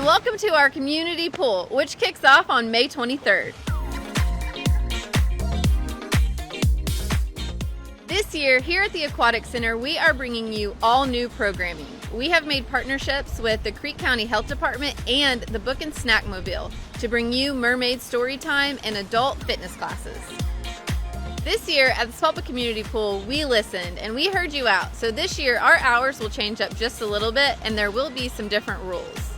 welcome to our community pool, which kicks off on May 23rd. This year, here at the Aquatic Center, we are bringing you all new programming. We have made partnerships with the Creek County Health Department and the Book and Snack Mobile to bring you mermaid story time and adult fitness classes. This year at the Sapulpa Community Pool, we listened and we heard you out. So this year, our hours will change up just a little bit and there will be some different rules.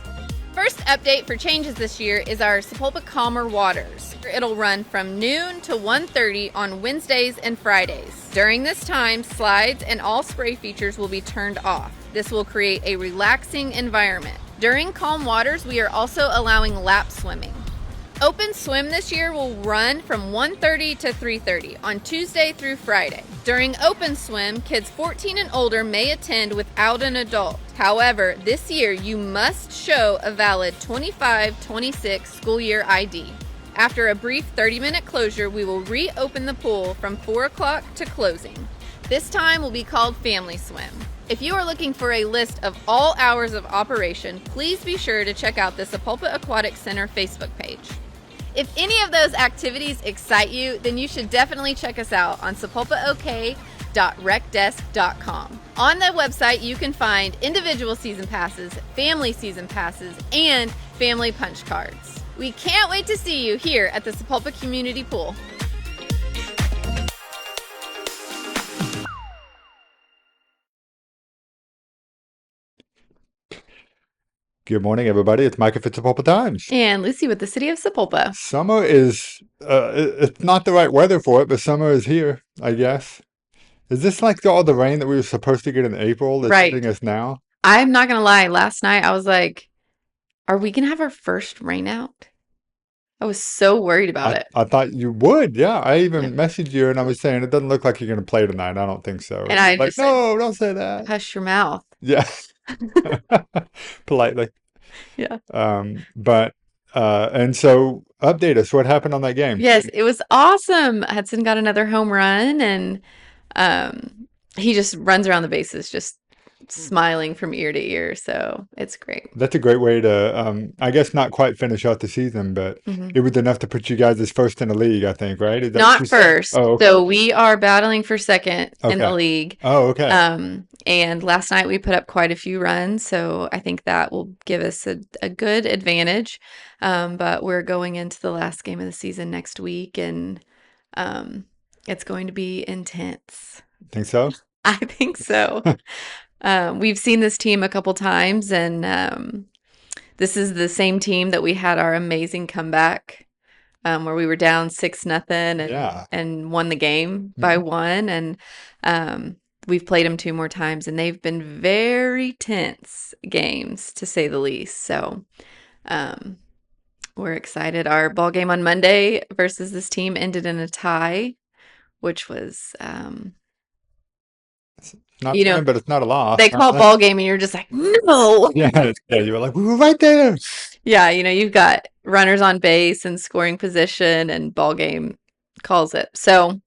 First update for changes this year is our Sapulpa Calmer Waters. It'll run from noon to 1:30 on Wednesdays and Fridays. During this time, slides and all spray features will be turned off. This will create a relaxing environment. During calm waters, we are also allowing lap swimming. Open swim this year will run from 1:30 to 3:30 on Tuesday through Friday. During open swim, kids 14 and older may attend without an adult. However, this year you must show a valid 25-26 school year ID. After a brief 30-minute closure, we will reopen the pool from 4 o'clock to closing. This time will be called Family Swim. If you are looking for a list of all hours of operation, please be sure to check out the Sapulpa Aquatic Center Facebook page. If any of those activities excite you, then you should definitely check us out on sapulpaok.recdesk.com. On the website, you can find individual season passes, family season passes, and family punch cards. We can't wait to see you here at the Sapulpa Community Pool. Good morning, everybody. It's Micah for Sapulpa Times. And Lucy with the City of Sapulpa. Summer is, it's not the right weather for it, but summer is here, I guess. Is this like all the rain that we were supposed to get in April that's hitting us now? I'm not going to lie. Last night, I was like, are we going to have our first rain out? I was so worried about it. I thought you would. Yeah. I even messaged you and I was saying, it doesn't look like you're going to play tonight. I don't think so. And I like, just no, said, don't say that. Hush your mouth. Yeah. Politely. Yeah. And so update us. What happened on that game? Yes, it was awesome. Hudson got another home run and he just runs around the bases just smiling from ear to ear. So it's great. That's a great way to, I guess, not quite finish out the season, but it was enough to put you guys as first in the league, I think, right? Is that Not first. Oh, okay. So we are battling for second in the league. Oh, okay. And last night we put up quite a few runs, so I think that will give us a good advantage. But we're going into the last game of the season next week, and it's going to be intense. Think so? I think so. We've seen this team a couple times, and this is the same team that we had our amazing comeback where we were down 6-0 and won the game by 1. And we've played them 2 more times, and they've been very tense games, to say the least. So we're excited. Our ball game on Monday versus this team ended in a tie, which was... Not fun, but it's not a loss. They call ball game and you're just like, no. Yeah, you were like, we were right there. Yeah, you've got runners on base and scoring position, and ball game calls it. So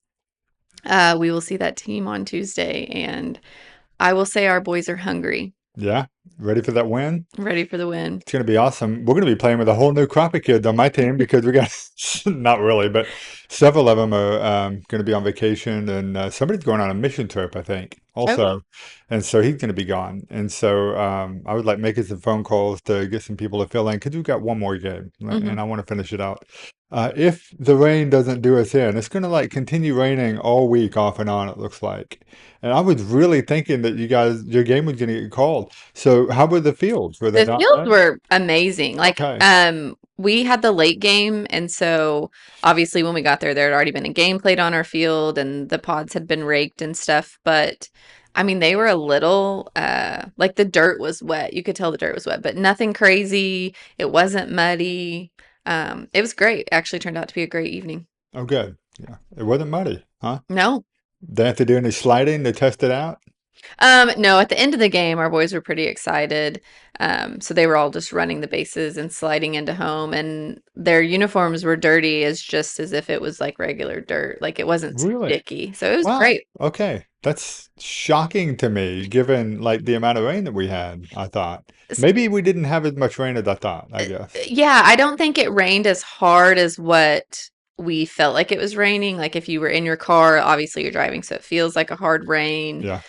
we will see that team on Tuesday, and I will say our boys are hungry. Yeah, ready for that win? Ready for the win. It's going to be awesome. We're going to be playing with a whole new crop of kids on my team because we got, not really, but several of them are going to be on vacation, and somebody's going on a mission trip, I think, also. Oh. And so he's going to be gone. And so I would like making some phone calls to get some people to fill in because we've got one more game, and I want to finish it out. If the rain doesn't do us in, it's going to like continue raining all week off and on, it looks like. And I was really thinking that your game was going to get called. So how were the fields? Were they The not fields bad? were amazing. Like, Okay. we had the late game, and so obviously when we got there had already been a game played on our field, and the pods had been raked and stuff. But I mean, they were a little like the dirt was wet. You could tell the dirt was wet, but nothing crazy. It wasn't muddy. It was great. It actually turned out to be a great evening. Oh, good. Yeah. It wasn't muddy, huh? No. They have to do any sliding to test it out? No, at the end of the game, our boys were pretty excited. So they were all just running the bases and sliding into home, and their uniforms were dirty just as if it was like regular dirt. Like it wasn't Really? sticky. So it was Wow. great. Okay. That's shocking to me, given like the amount of rain that we had, I thought. Maybe we didn't have as much rain as I thought, I guess. Yeah, I don't think it rained as hard as what we felt like it was raining. Like if you were in your car, obviously you're driving, so it feels like a hard rain. Yeah.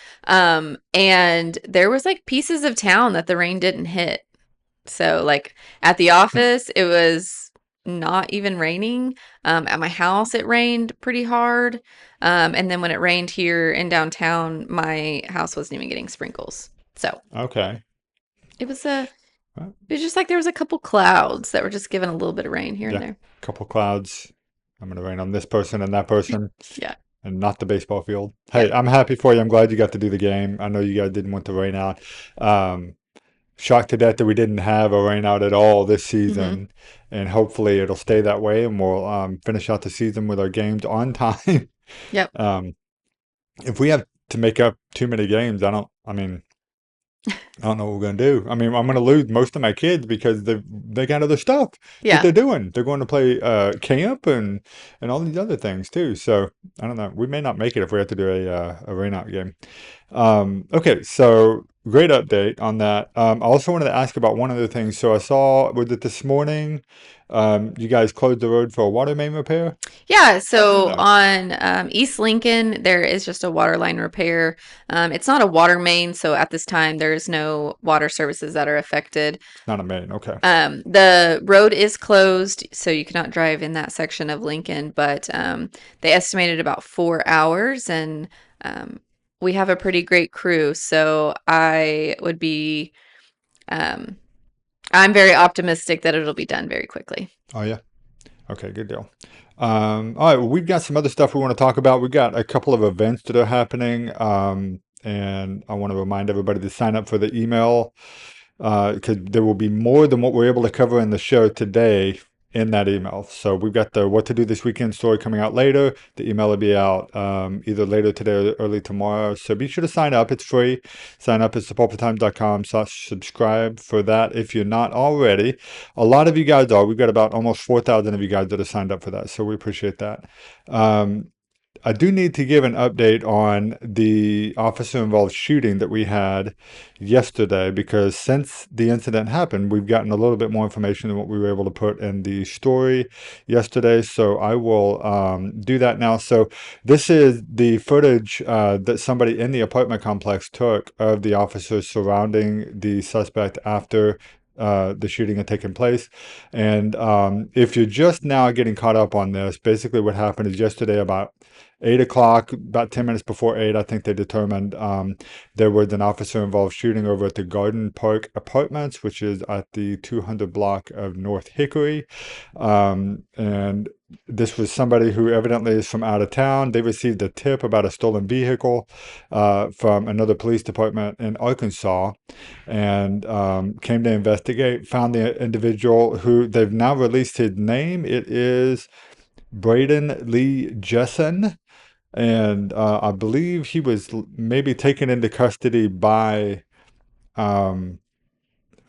And there was like pieces of town that the rain didn't hit. So like at the office, it was not even raining. At my house, it rained pretty hard. And then when it rained here in downtown, my house wasn't even getting sprinkles. So Okay. it was a Well, it was just like there was a couple clouds that were just giving a little bit of rain here and yeah. there. Couple clouds. I'm gonna rain on this person and that person, Yeah. and not the baseball field. Hey, Yep. I'm happy for you. I'm glad you got to do the game. I know you guys didn't want the rain out. Um, Shocked to death that we didn't have a rain out at all this Hmm. season, and hopefully it'll stay that way, and we'll finish out the season with our games on time. Yep. um, if we have to make up too many games, I don't. I mean, I don't know what we're gonna do. I mean, I'm gonna lose most of my kids because they got other stuff that Yeah. they're doing. They're going to play camp and all these other things too. So I don't know. We may not make it if we have to do a rain out game. Okay, so great update on that. I also wanted to ask about one other thing. So I saw, was it this morning? You guys closed the road for a water main repair? Yeah. I didn't So know. on East Lincoln, there is just a water line repair. It's not a water main, so at this time, there's no water services that are affected. It's not a main. Okay. The road is closed, so you cannot drive in that section of Lincoln, but they estimated about 4 hours, and um, we have a pretty great crew, so um, I'm very optimistic that it'll be done very quickly. Oh yeah. Okay, good deal. All right, well, we've got some other stuff we want to talk about. We've got a couple of events that are happening, and I want to remind everybody to sign up for the email because there will be more than what we're able to cover in the show today in that email. So we've got the what to do this weekend story coming out later. The email will be out either later today or early tomorrow. So be sure to sign up. It's free. Sign up at sapulpatimes.com/subscribe for that if you're not already. A lot of you guys are. We've got about almost 4,000 of you guys that have signed up for that. So we appreciate that. Um, I do need to give an update on the officer involved shooting that we had yesterday because since the incident happened, we've gotten a little bit more information than what we were able to put in the story yesterday. So I will do that now. So this is the footage that somebody in the apartment complex took of the officers surrounding the suspect after the shooting had taken place. And if you're just now getting caught up on this, basically what happened is yesterday about 8 o'clock, about 10 minutes before 8, I think they determined there was an officer involved shooting over at the Garden Park Apartments, which is at the 200 block of North Hickory. And this was somebody who evidently is from out of town. They received a tip about a stolen vehicle from another police department in Arkansas and came to investigate, found the individual who they've now released his name. It is Braden Lee Jessen. And I believe he was maybe taken into custody by um,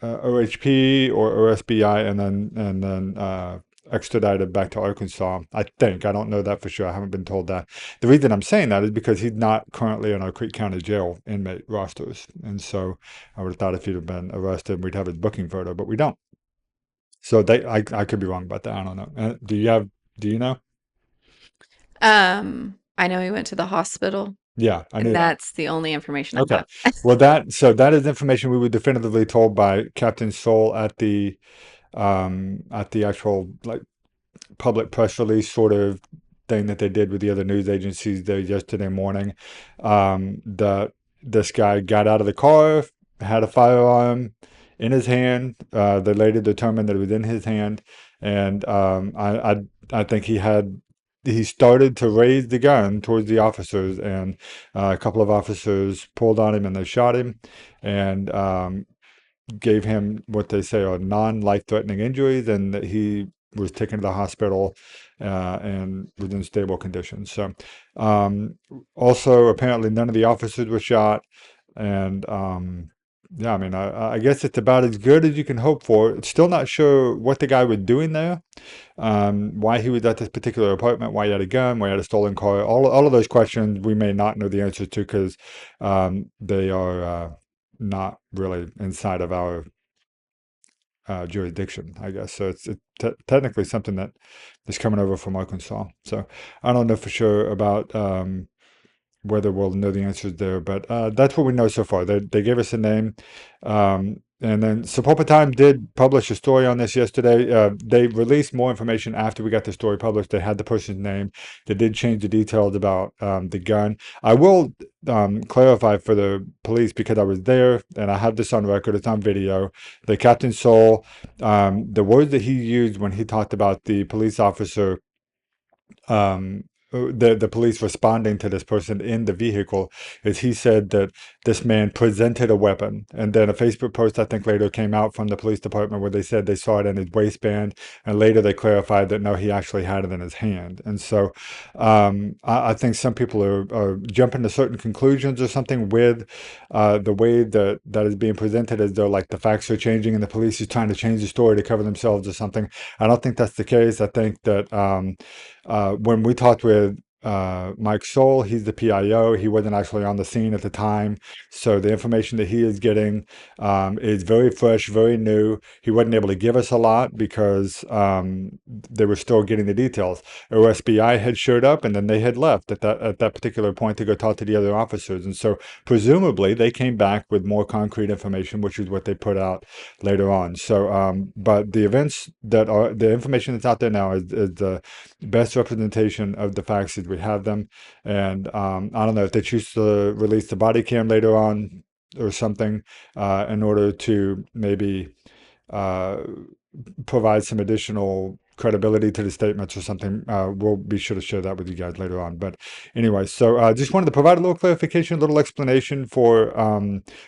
OHP or OSBI, and then extradited back to Arkansas. I think I don't know that for sure. I haven't been told that. The reason I'm saying that is because he's not currently in our Creek County Jail inmate rosters, and so I would have thought if he'd have been arrested, we'd have his booking photo, but we don't. So I could be wrong about that. I don't know. Do you know? I know he went to the hospital, Yeah, I and knew that. that's the only information I've Okay. got. Well, that is information we were definitively told by Captain Soul at the actual like public press release sort of thing that they did with the other news agencies there yesterday morning. That this guy got out of the car, had a firearm in his hand. They later determined that it was in his hand, and I think he started to raise the gun towards the officers, and a couple of officers pulled on him and they shot him, and gave him what they say are non-life-threatening injuries, and that he was taken to the hospital and was in stable condition. So, um, also apparently none of the officers were shot, and yeah, I mean, I guess it's about as good as you can hope for. It's still not sure what the guy was doing there, why he was at this particular apartment, why he had a gun, why he had a stolen car. All of those questions we may not know the answers to because they are not really inside of our jurisdiction, I guess. So it's technically something that is coming over from Arkansas. So I don't know for sure about whether we'll know the answers there, but that's what we know so far. They gave us a name. And then Sapulpa Time did publish a story on this yesterday. They released more information after we got the story published. They had the person's name. They did change the details about the gun. I will clarify for the police because I was there and I have this on record. It's on video. The Captain Soul, the words that he used when he talked about the police officer um, the police responding to this person in the vehicle is he said that this man presented a weapon, and then a Facebook post I think later came out from the police department where they said they saw it in his waistband, and later they clarified that no, he actually had it in his hand. And so I think some people are jumping to certain conclusions or something with the way that is being presented, as though like the facts are changing and the police is trying to change the story to cover themselves or something. I don't think that's the case. I think that when we talked with Mike Soul, he's the PIO. He wasn't actually on the scene at the time. So the information that he is getting is very fresh, very new. He wasn't able to give us a lot because they were still getting the details. OSBI had showed up and then they had left at that particular point to go talk to the other officers. And so presumably they came back with more concrete information, which is what they put out later on. So, but the the information that's out there now is the best representation of the facts as we have them. And I don't know if they choose to release the body cam later on or something in order to maybe uh, provide some additional credibility to the statements or something. We'll be sure to share that with you guys later on. But anyway, so just wanted to provide a little clarification, a little explanation for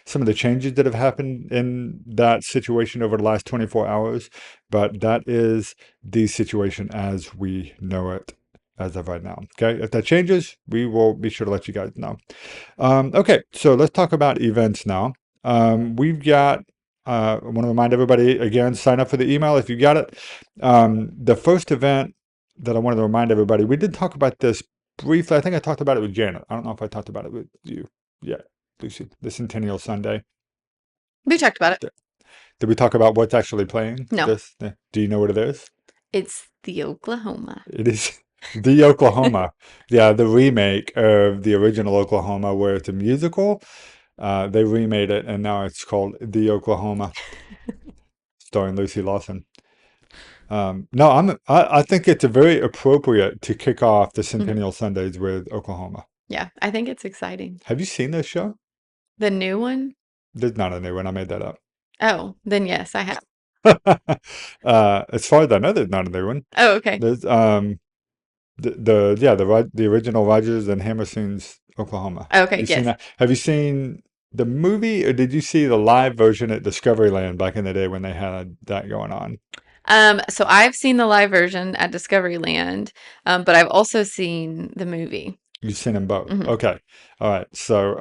some of the changes that have happened in that situation over the last 24 hours. But that is the situation as we know it as of right now. Okay, if that changes, we will be sure to let you guys know. Okay, so let's talk about events now. We've got I want to remind everybody again, sign up for the email if you got it. The first event that I wanted to remind everybody, we did talk about this briefly. I think I talked about it with Janet. I don't know if I talked about it with you yet, Lucy. The Centennial Sunday. We talked about it. Did we talk about what's actually playing? No. This? Do you know what it is? It's the Oklahoma. It is the Oklahoma. Yeah, the remake of the original Oklahoma, where it's a musical. They remade it, and now it's called The Oklahoma, starring Lucy Lawson. No, I think it's a very appropriate to kick off the Centennial Sundays with Oklahoma. Yeah, I think it's exciting. Have you seen this show? The new one? There's not a new one. I made that up. Oh, then yes, I have. As far as I know, there's not a new one. Oh, okay. There's the original Rogers and Hammerstein's Oklahoma. Okay, You seen yes. that? Have you seen the movie, or did you see the live version at Discoveryland back in the day when they had that going on? So I've seen the live version at Discoveryland, but I've also seen the movie. You've seen them both. Hmm. Okay. All right. So,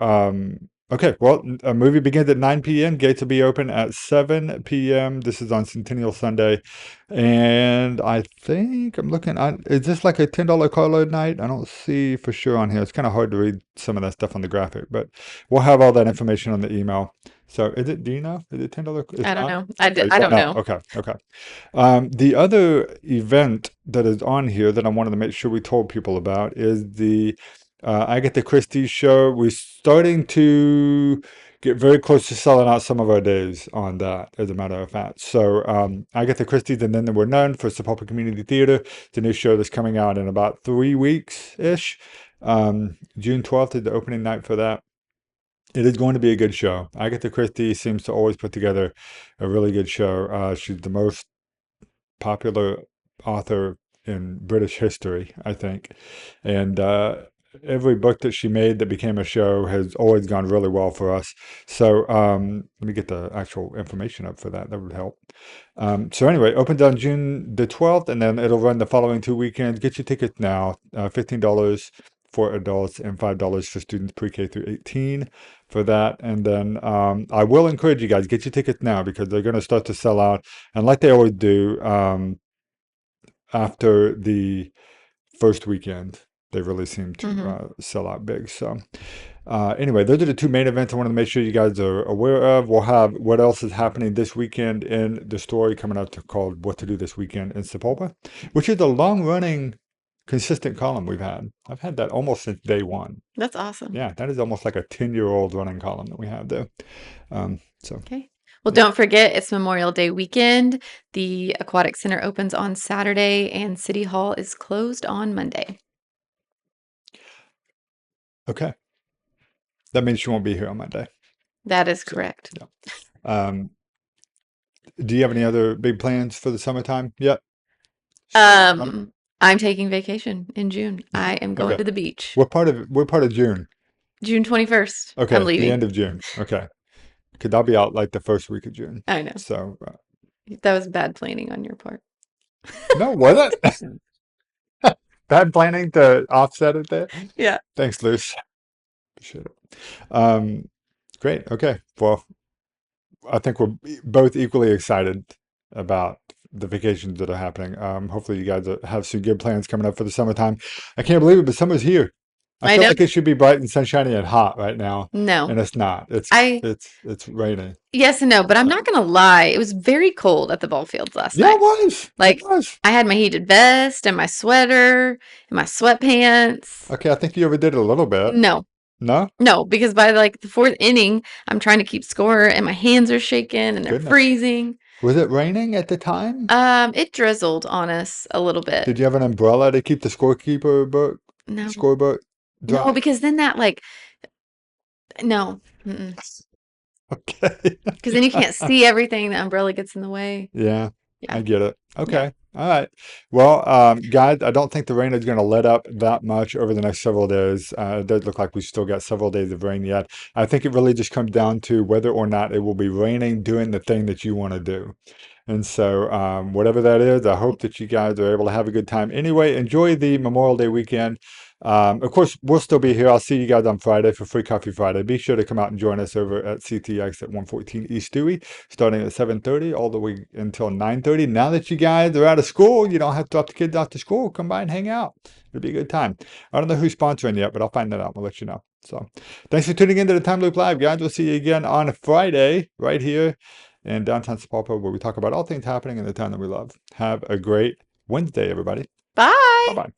okay. Well, a movie begins at 9 p.m. Gates will be open at 7 p.m. This is on Centennial Sunday. And I think I'm looking at, is this like a $10 carload night? I don't see for sure on here. It's kind of hard to read some of that stuff on the graphic, but we'll have all that information on the email. So is it, do you know? Is it $10? It's I don't not? know. Okay, I don't know. Okay, okay. The other event that is on here that I wanted to make sure we told people about is the Agatha Christie show. We're starting to get very close to selling out some of our days on that, as a matter of fact. So Agatha Christie's And Then There Were None for Sapulpa Community Theater. It's a new show that's coming out in about 3 weeks-ish. June 12th is the opening night for that. It is going to be a good show. Agatha Christie seems to always put together a really good show. She's the most popular author in British history, I think. And every book that she made that became a show has always gone really well for us. So let me get the actual information up for that. That would help. So anyway, opens on June the 12th, and then it'll run the following 2 weekends. Get your tickets now. $15 for adults and $5 for students pre-K through 18 for that. And then I will encourage you guys, get your tickets now because they're going to start to sell out. And like they always do, after the first weekend, they really seem to sell out big. So Anyway, those are the two main events I wanted to make sure you guys are aware of. We'll have what else is happening this weekend in the story coming out called What to Do This Weekend in Sapulpa, which is a long running, consistent column we've had. I've had that almost since day one. That's awesome. Yeah, that is almost like a 10-year-old running column that we have there. So, Okay. Well, yeah. don't forget it's Memorial Day weekend. The Aquatic Center opens on Saturday and City Hall is closed on Monday. Okay. That means she won't be here on Monday. That is So, correct. yeah. Do you have any other big plans for the summertime yet? I'm taking vacation in June. I am going Okay. to the beach. What part of June? June 21st. I'm Okay, the leaving. end of June. Okay. Because I'll be out like the first week of June. I know. So, That was bad planning on your part. no, was it? Bad planning to offset it there? Yeah. Thanks, Luce. Appreciate it. Um, great. Okay. Well, I think we're both equally excited about the vacations that are happening. Hopefully, you guys have some good plans coming up for the summertime. I can't believe it, but summer's here. I I feel know. like it should be bright and sunshiny and hot right now, No. and it's not. I It's raining. Yes and no, but I'm So not gonna lie. It was very cold at the ball fields last yeah, night. it was. It Like was. I had my heated vest and my sweater and my sweatpants. Okay, I think you overdid it a little bit. No, No? no, because by like the fourth inning, I'm trying to keep score and my hands are shaking and they're Goodness. freezing. Was it raining at the time? It drizzled on us a little bit. Did you have an umbrella to keep the No, scorebook no, dry? because then that like no, because Okay. then you can't see everything. The umbrella gets in the way. Yeah, Yeah, I get it. yeah. Okay. All right. Well, guys, I don't think the rain is going to let up that much over the next several days. It does look like we've still got several days of rain yet. I think it really just comes down to whether or not it will be raining doing the thing that you want to do. And so, whatever that is, I hope that you guys are able to have a good time. Anyway, enjoy the Memorial Day weekend. Of course, we'll still be here. I'll see you guys on Friday for Free Coffee Friday. Be sure to come out and join us over at CTX at 114 East Dewey, starting at 7:30 all the way until 9:30. Now that you guys are out of school, you don't have to drop the kids off to school. Come by and hang out. It'll be a good time. I don't know who's sponsoring yet, but I'll find that out. We'll let you know. So, thanks for tuning into the Time Loop Live, guys. We'll see you again on Friday right here in downtown Sapulpa, where we talk about all things happening in the town that we love. Have a great Wednesday, everybody. Bye Bye. bye.